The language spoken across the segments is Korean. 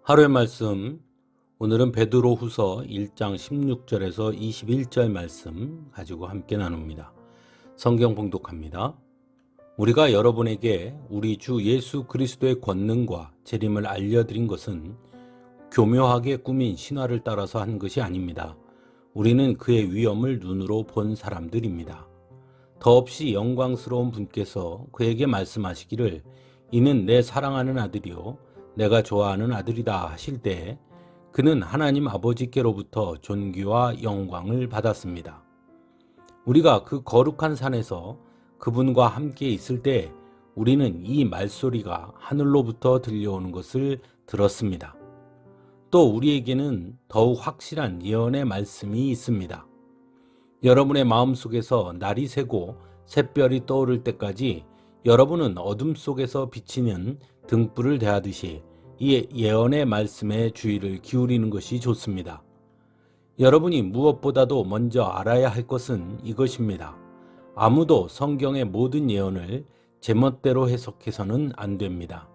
하루의 말씀, 오늘은 베드로후서 1장 16절에서 21절 말씀 가지고 함께 나눕니다. 성경 봉독합니다. 우리가 여러분에게 우리 주 예수 그리스도의 권능과 재림을 알려드린 것은 교묘하게 꾸민 신화를 따라서 한 것이 아닙니다. 우리는 그의 위엄을 눈으로 본 사람들입니다. 더없이 영광스러운 분께서 그에게 말씀하시기를 이는 내 사랑하는 아들이요 내가 좋아하는 아들이다 하실 때 그는 하나님 아버지께로부터 존귀와 영광을 받았습니다. 우리가 그 거룩한 산에서 그분과 함께 있을 때 우리는 이 말소리가 하늘로부터 들려오는 것을 들었습니다. 또 우리에게는 더욱 확실한 예언의 말씀이 있습니다. 여러분의 마음속에서 날이 새고 샛별이 떠오를 때까지 여러분은 어둠 속에서 비치는 등불을 대하듯이 이 예언의 말씀에 주의를 기울이는 것이 좋습니다. 여러분이 무엇보다도 먼저 알아야 할 것은 이것입니다. 아무도 성경의 모든 예언을 제멋대로 해석해서는 안 됩니다.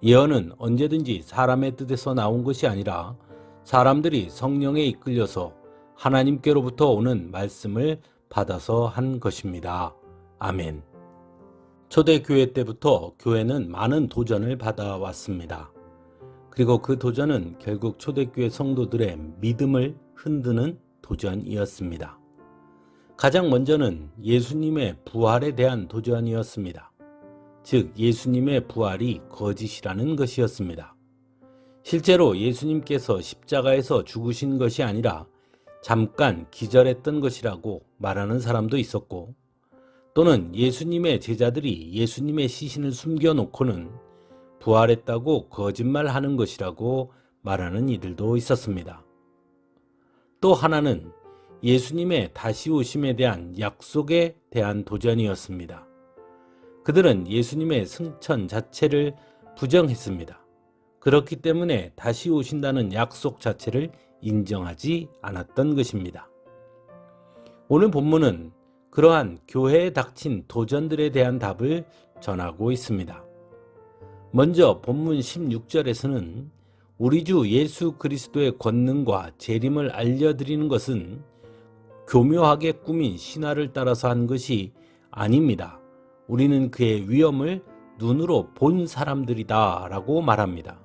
예언은 언제든지 사람의 뜻에서 나온 것이 아니라 사람들이 성령에 이끌려서 하나님께로부터 오는 말씀을 받아서 한 것입니다. 아멘. 초대교회 때부터 교회는 많은 도전을 받아왔습니다. 그리고 그 도전은 결국 초대교회 성도들의 믿음을 흔드는 도전이었습니다. 가장 먼저는 예수님의 부활에 대한 도전이었습니다. 즉 예수님의 부활이 거짓이라는 것이었습니다. 실제로 예수님께서 십자가에서 죽으신 것이 아니라 잠깐 기절했던 것이라고 말하는 사람도 있었고, 또는 예수님의 제자들이 예수님의 시신을 숨겨놓고는 부활했다고 거짓말하는 것이라고 말하는 이들도 있었습니다. 또 하나는 예수님의 다시 오심에 대한 약속에 대한 도전이었습니다. 그들은 예수님의 승천 자체를 부정했습니다. 그렇기 때문에 다시 오신다는 약속 자체를 인정하지 않았던 것입니다. 오늘 본문은 그러한 교회에 닥친 도전들에 대한 답을 전하고 있습니다. 먼저 본문 16절에서는 우리 주 예수 그리스도의 권능과 재림을 알려드리는 것은 교묘하게 꾸민 신화를 따라서 한 것이 아닙니다. 우리는 그의 위엄을 눈으로 본 사람들이다 라고 말합니다.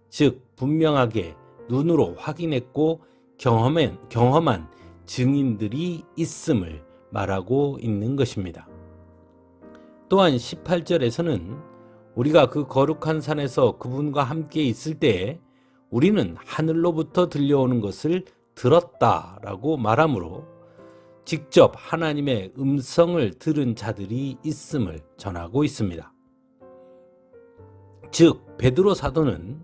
즉 분명하게 눈으로 확인했고 경험한 증인들이 있음을 말하고 있는 것입니다. 또한 18절에서는 우리가 그 거룩한 산에서 그분과 함께 있을 때에 우리는 하늘로부터 들려오는 것을 들었다라고 말하므로 직접 하나님의 음성을 들은 자들이 있음을 전하고 있습니다. 즉 베드로 사도는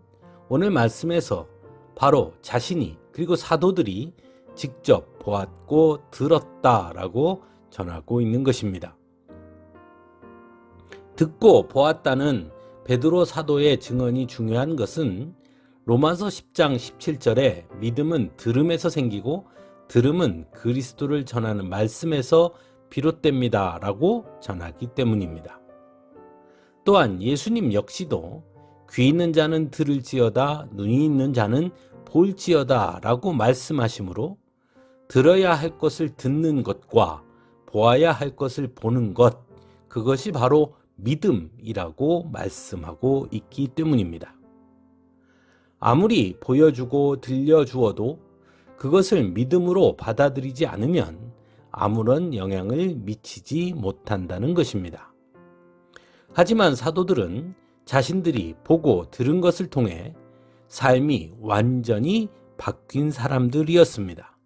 오늘 말씀에서 바로 자신이 그리고 사도들이 직접 보았고 들었다라고 전하고 있는 것입니다. 듣고 보았다는 베드로 사도의 증언이 중요한 것은 로마서 10장 17절에 믿음은 들음에서 생기고 들음은 그리스도를 전하는 말씀에서 비롯됩니다 라고 전하기 때문입니다. 또한 예수님 역시도 귀 있는 자는 들을지어다 눈이 있는 자는 볼지어다 라고 말씀하시므로 들어야 할 것을 듣는 것과 보아야 할 것을 보는 것, 그것이 바로 믿음이라고 말씀하고 있기 때문입니다. 아무리 보여주고 들려주어도 그것을 믿음으로 받아들이지 않으면 아무런 영향을 미치지 못한다는 것입니다. 하지만 사도들은 자신들이 보고 들은 것을 통해 삶이 완전히 바뀐 사람들이었습니다.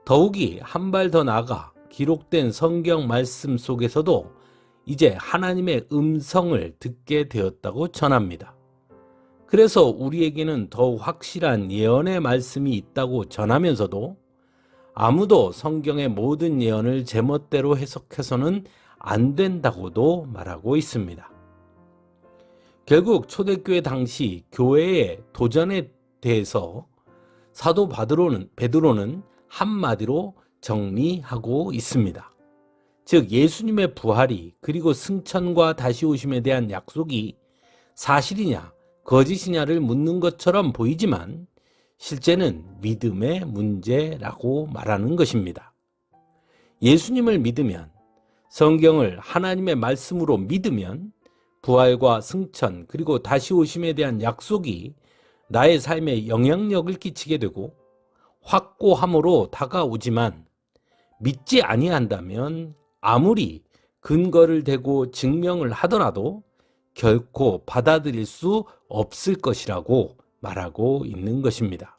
더욱이 한 발 더 나아가 기록된 성경 말씀 속에서도 이제 하나님의 음성을 듣게 되었다고 전합니다. 그래서 우리에게는 더욱 확실한 예언의 말씀이 있다고 전하면서도 아무도 성경의 모든 예언을 제멋대로 해석해서는 안 된다고도 말하고 있습니다. 결국 초대교회 당시 교회의 도전에 대해서 사도 베드로는 한마디로 정리하고 있습니다. 즉 예수님의 부활이 그리고 승천과 다시 오심에 대한 약속이 사실이냐 거짓이냐를 묻는 것처럼 보이지만 실제는 믿음의 문제라고 말하는 것입니다. 예수님을 믿으면, 성경을 하나님의 말씀으로 믿으면 부활과 승천 그리고 다시 오심에 대한 약속이 나의 삶에 영향력을 끼치게 되고 확고함으로 다가오지만, 믿지 아니한다면 아무리 근거를 대고 증명을 하더라도 결코 받아들일 수 없을 것이라고 말하고 있는 것입니다.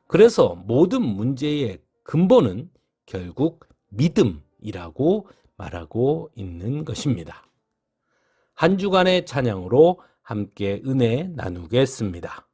그래서 모든 문제의 근본은 결국 믿음이라고 말하고 있는 것입니다. 한 주간의 찬양으로 함께 은혜 나누겠습니다.